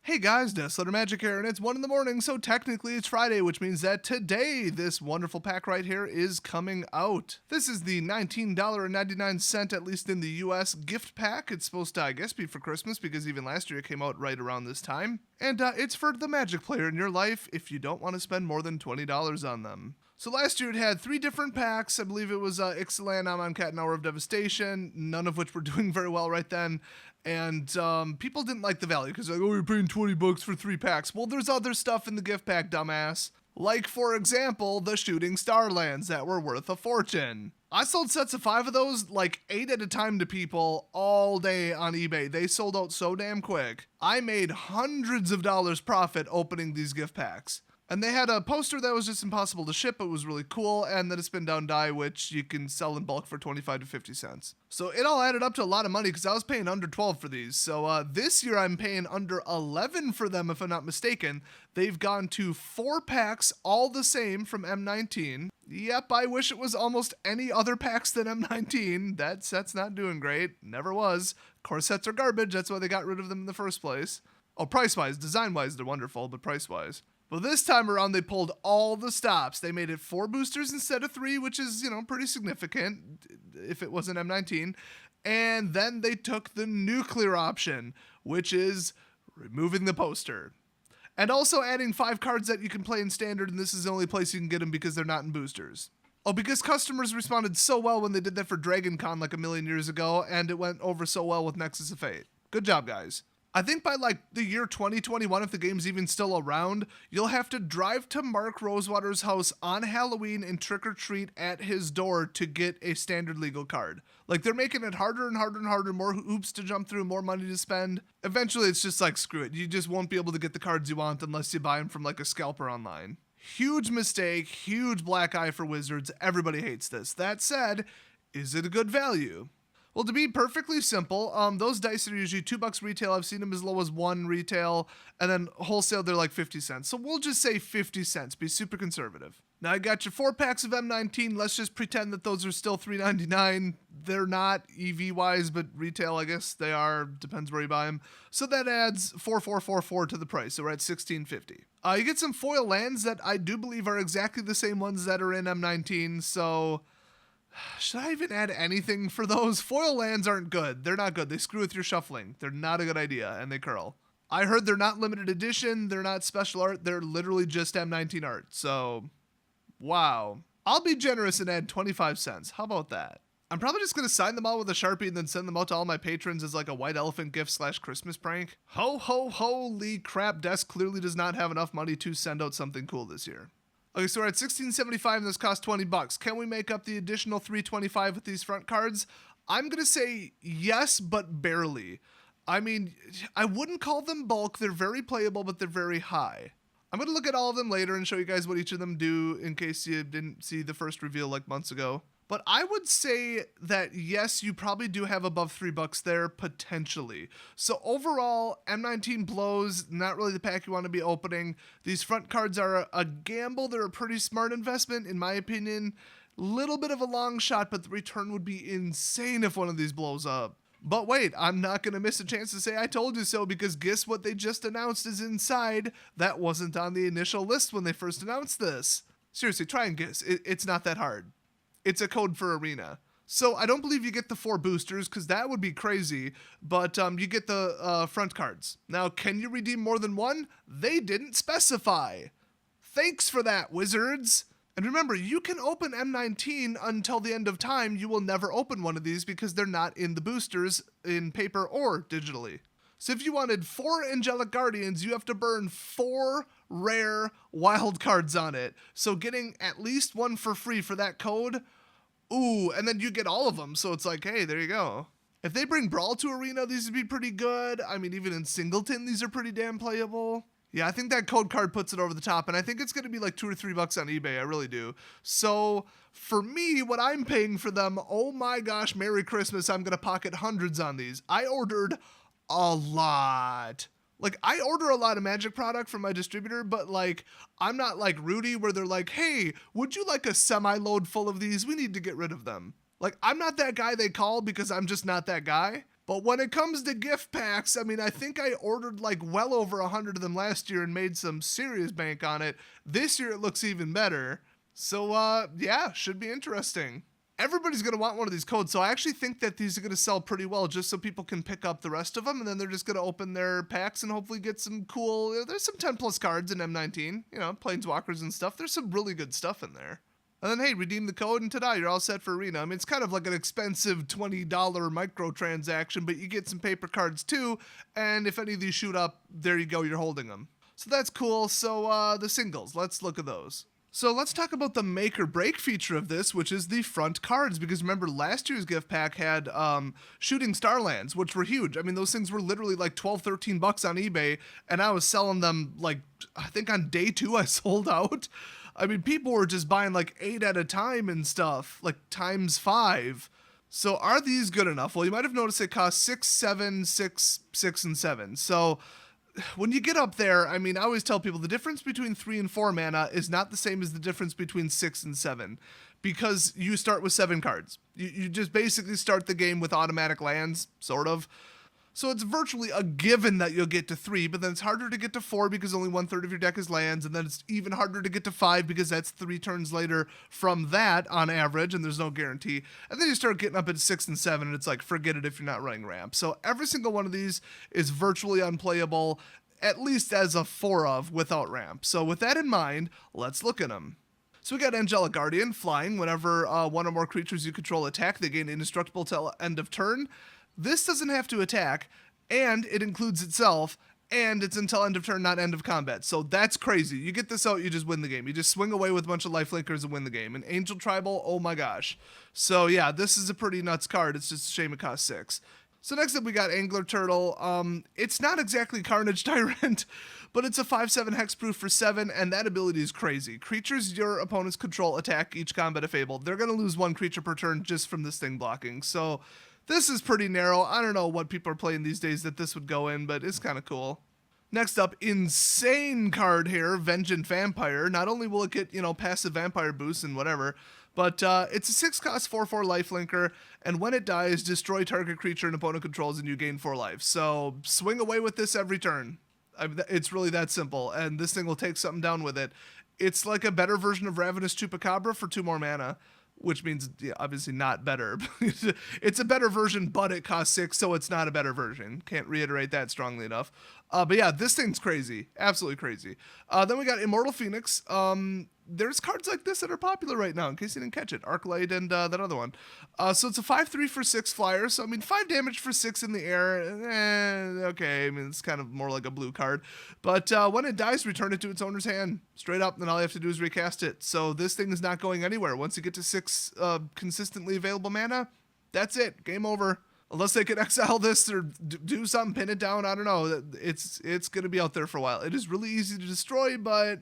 Hey guys, Deathletter Magic here, and it's 1 in the morning, so technically it's Friday, which means that today this wonderful pack right here is coming out. This is the $19.99, at least in the US, gift pack. It's supposed to, I guess, be for Christmas, because even last year it came out right around this time. And it's for the Magic player in your life if you don't want to spend more than $20 on them. So last year it had 3 different packs. I believe it was Ixalan, Amonkhet, and Hour of Devastation, none of which were doing very well right then. And people didn't like the value because like, oh, you're paying $20 for 3 packs. Well, there's other stuff in the gift pack, dumbass. Like, for example, the Shooting Star lands that were worth a fortune. I sold sets of 5 of those, like 8 at a time to people all day on eBay. They sold out so damn quick. I made hundreds of dollars profit opening these gift packs. And they had a poster that was just impossible to ship, but was really cool, and then a spin down die, which you can sell in bulk for 25 to 50 cents. So it all added up to a lot of money because I was paying under 12 for these. So this year I'm paying under 11 for them, if I'm not mistaken. They've gone to 4 packs, all the same from M19. Yep, I wish it was almost any other packs than M19. That set's not doing great. Never was. Core sets are garbage. That's why they got rid of them in the first place. Oh, price-wise, design-wise, they're wonderful, but price-wise. Well, this time around, they pulled all the stops. They made it 4 boosters instead of 3, which is, pretty significant if it was an M19. And then they took the nuclear option, which is removing the poster. And also adding 5 cards that you can play in standard, and this is the only place you can get them because they're not in boosters. Oh, because customers responded so well when they did that for Dragon Con like a million years ago, and it went over so well with Nexus of Fate. Good job, guys. I think by like the year 2021, if the game's even still around, you'll have to drive to Mark Rosewater's house on Halloween and trick or treat at his door to get a standard legal card. Like, they're making it harder and harder and harder, more hoops to jump through, more money to spend. Eventually, it's just like, screw it. You just won't be able to get the cards you want unless you buy them from like a scalper online. Huge mistake, huge black eye for Wizards. Everybody hates this. That said, is it a good value? Well, to be perfectly simple, those dice are usually $2 retail. I've seen them as low as $1 retail, and then wholesale, they're like 50 cents. So we'll just say 50 cents, be super conservative. Now I got your 4 packs of M19. Let's just pretend that those are still $3.99. They're not EV-wise, but retail, I guess they are. Depends where you buy them. So that adds $4,444 to the price. So we're at $16.50. You get some foil lands that I do believe are exactly the same ones that are in M19, so should I even add anything for those? Foil lands aren't good. They're not good. They screw with your shuffling. They're not a good idea, and they curl. I heard they're not limited edition. They're not special art. They're literally just M19 art. So, wow. I'll be generous and add 25 cents. How about that? I'm probably just going to sign them all with a Sharpie and then send them out to all my patrons as like a white elephant gift / Christmas prank. Holy crap. Desk clearly does not have enough money to send out something cool this year. Okay, so we're at $16.75 and this costs $20. Can we make up the additional $3.25 with these front cards? I'm going to say yes, but barely. I mean, I wouldn't call them bulk. They're very playable, but they're very high. I'm going to look at all of them later and show you guys what each of them do in case you didn't see the first reveal like months ago. But I would say that, yes, you probably do have above $3 there, potentially. So overall, M19 blows, not really the pack you want to be opening. These front cards are a gamble. They're a pretty smart investment, in my opinion. Little bit of a long shot, but the return would be insane if one of these blows up. But wait, I'm not going to miss a chance to say I told you so, because guess what they just announced is inside? That wasn't on the initial list when they first announced this. Seriously, try and guess. It's not that hard. It's a code for Arena. So I don't believe you get the 4 boosters because that would be crazy, but you get the front cards. Now, can you redeem more than 1? They didn't specify. Thanks for that, Wizards. And remember, you can open M19 until the end of time. You will never open one of these because they're not in the boosters in paper or digitally. So if you wanted 4 Angelic Guardians, you have to burn 4 rare wild cards on it. So getting at least 1 for free for that code, ooh, and then you get all of them. So it's like, hey, there you go. If they bring Brawl to Arena, these would be pretty good. I mean, even in Singleton, these are pretty damn playable. Yeah, I think that code card puts it over the top, and I think it's going to be like $2 or $3 on eBay. I really do. So for me, what I'm paying for them, oh my gosh, Merry Christmas, I'm going to pocket hundreds on these. I ordered a lot. Like, I order a lot of Magic product from my distributor, but like, I'm not like Rudy where they're like, hey, would you like a semi-load full of these? We need to get rid of them. Like, I'm not that guy they call because I'm just not that guy. But when it comes to gift packs, I mean, I think I ordered like well over 100 of them last year and made some serious bank on it. This year it looks even better. So, yeah, should be interesting. Everybody's going to want one of these codes, so I actually think that these are going to sell pretty well just so people can pick up the rest of them, and then they're just going to open their packs and hopefully get some cool... There's some 10-plus cards in M19, Planeswalkers and stuff. There's some really good stuff in there. And then, hey, redeem the code, and ta-da, you're all set for Arena. I mean, it's kind of like an expensive $20 microtransaction, but you get some paper cards too, and if any of these shoot up, there you go, you're holding them. So that's cool. So, the singles, let's look at those. So let's talk about the make or break feature of this, which is the front cards, because remember last year's gift pack had Shooting Starlands, which were huge. I mean, those things were literally like $12-13 on eBay, and I was selling them like, I think on day 2 I sold out. I mean, people were just buying like 8 at a time and stuff, like times 5. So are these good enough? Well, you might have noticed they cost 6, 7, 6, 6, and 7. So when you get up there, I mean, I always tell people the difference between 3 and 4 mana is not the same as the difference between 6 and 7, because you start with 7 cards. You just basically start the game with automatic lands, sort of. So it's virtually a given that you'll get to 3, but then it's harder to get to 4 because only 1/3 of your deck is lands, and then it's even harder to get to 5 because that's 3 turns later from that on average, and there's no guarantee. And then you start getting up into 6 and 7, and it's like, forget it if you're not running ramp. So every single one of these is virtually unplayable, at least as a 4 of, without ramp. So with that in mind, let's look at them. So we got Angelic Guardian, flying. Whenever one or more creatures you control attack, they gain indestructible till end of turn. This doesn't have to attack, and it includes itself, and it's until end of turn, not end of combat. So that's crazy. You get this out, you just win the game. You just swing away with a bunch of lifelinkers and win the game. And Angel Tribal, oh my gosh. So yeah, this is a pretty nuts card. It's just a shame it costs 6. So next up we got Angler Turtle. It's not exactly Carnage Tyrant, but it's a 5/7 hexproof for 7, and that ability is crazy. Creatures your opponents control attack each combat if able. They're going to lose 1 creature per turn just from this thing blocking. So this is pretty narrow. I don't know what people are playing these days that this would go in, but it's kind of cool. Next up, insane card here, Vengeant Vampire. Not only will it get, passive vampire boosts and whatever, but it's a 6-cost 4/4 lifelinker, and when it dies, destroy target creature an opponent controls and you gain 4 life. So swing away with this every turn. It's really that simple, and this thing will take something down with it. It's like a better version of Ravenous Chupacabra for 2 more mana, which means obviously not better. It's a better version, but it costs 6, so it's not a better version. Can't reiterate that strongly enough. But yeah, this thing's crazy. Absolutely crazy. Then we got Immortal Phoenix. There's cards like this that are popular right now, in case you didn't catch it. Arclight and that other one. So it's a 5/3 for 6 flyer. So, I mean, 5 damage for 6 in the air. Okay, I mean, it's kind of more like a blue card. But when it dies, return it to its owner's hand. Straight up, and then all you have to do is recast it. So this thing is not going anywhere. Once you get to 6 consistently available mana, that's it. Game over. Unless they can exile this or do something, pin it down, I don't know. It's going to be out there for a while. It is really easy to destroy, but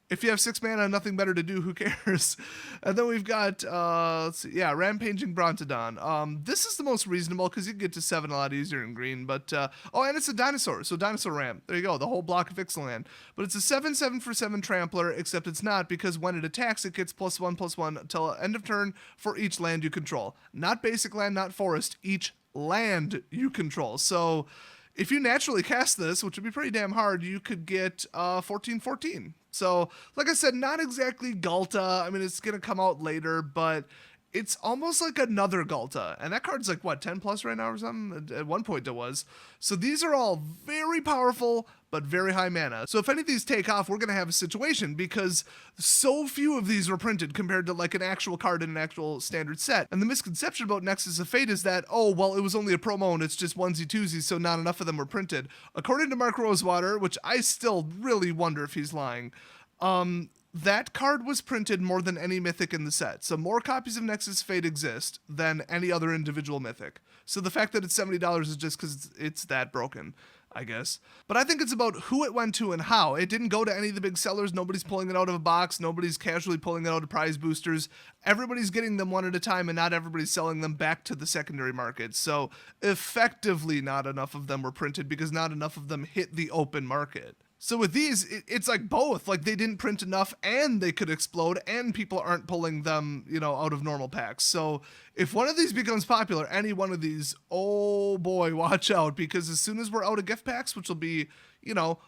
if you have 6 mana and nothing better to do, who cares? And then we've got, let's see, yeah, Rampaging Brontodon. This is the most reasonable because you can get to 7 a lot easier in green. But, oh, and it's a dinosaur, so Dinosaur Ramp. There you go, the whole block of Ixalan. But it's a 7/7 for 7 Trampler, except it's not, because when it attacks, it gets +1/+1 until end of turn for each land you control. Not basic land, not forest, each land you control. So if you naturally cast this, which would be pretty damn hard, you could get 14/14. So, like I said, not exactly Galta. I mean, it's going to come out later, but it's almost like another Galta. And that card's like, what, 10 plus right now or something? At one point it was. So these are all very powerful, but very high mana. So if any of these take off, we're going to have a situation, because so few of these were printed compared to like an actual card in an actual standard set. And the misconception about Nexus of Fate is that, oh, well, it was only a promo and it's just onesie-twosies, so not enough of them were printed. According to Mark Rosewater, which I still really wonder if he's lying, that card was printed more than any mythic in the set. So more copies of Nexus Fate exist than any other individual mythic. So the fact that it's $70 is just because it's that broken, I guess. But I think it's about who it went to and how. It didn't go to any of the big sellers. Nobody's pulling it out of a box. Nobody's casually pulling it out of prize boosters. Everybody's getting them one at a time, and not everybody's selling them back to the secondary market. So effectively not enough of them were printed because not enough of them hit the open market. So with these, it's like both. Like they didn't print enough and they could explode and people aren't pulling them, out of normal packs. So if one of these becomes popular, any one of these, oh boy, watch out. Because as soon as we're out of gift packs, which will be,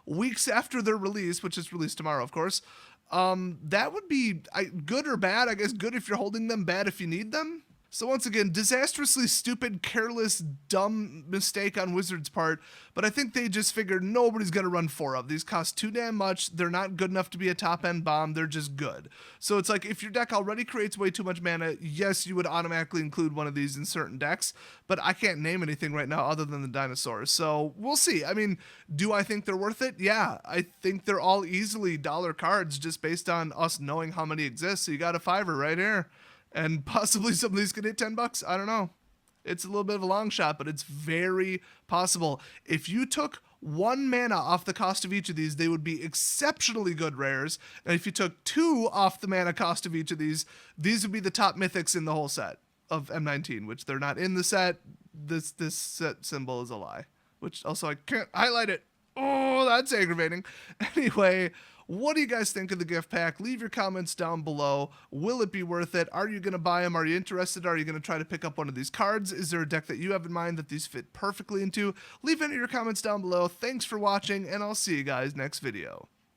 weeks after their release, which is released tomorrow, of course, that would be good or bad. I guess good if you're holding them, bad if you need them. So once again, disastrously stupid, careless, dumb mistake on Wizards' part, but I think they just figured nobody's going to run 4 of. These cost too damn much, they're not good enough to be a top-end bomb, they're just good. So it's like, if your deck already creates way too much mana, yes, you would automatically include one of these in certain decks, but I can't name anything right now other than the dinosaurs, so we'll see. I mean, do I think they're worth it? Yeah, I think they're all easily dollar cards just based on us knowing how many exist, so you got a $5 right here. And possibly some of these could hit $10. I don't know. It's a little bit of a long shot, but it's very possible. If you took 1 mana off the cost of each of these, they would be exceptionally good rares. And if you took 2 off the mana cost of each of these would be the top mythics in the whole set of M19, which they're not in the set. This set symbol is a lie, which also I can't highlight it. Oh, that's aggravating. Anyway, what do you guys think of the gift pack? Leave your comments down below. Will it be worth it? Are you going to buy them? Are you interested? Are you going to try to pick up one of these cards? Is there a deck that you have in mind that these fit perfectly into? Leave any of your comments down below. Thanks for watching, and I'll see you guys next video.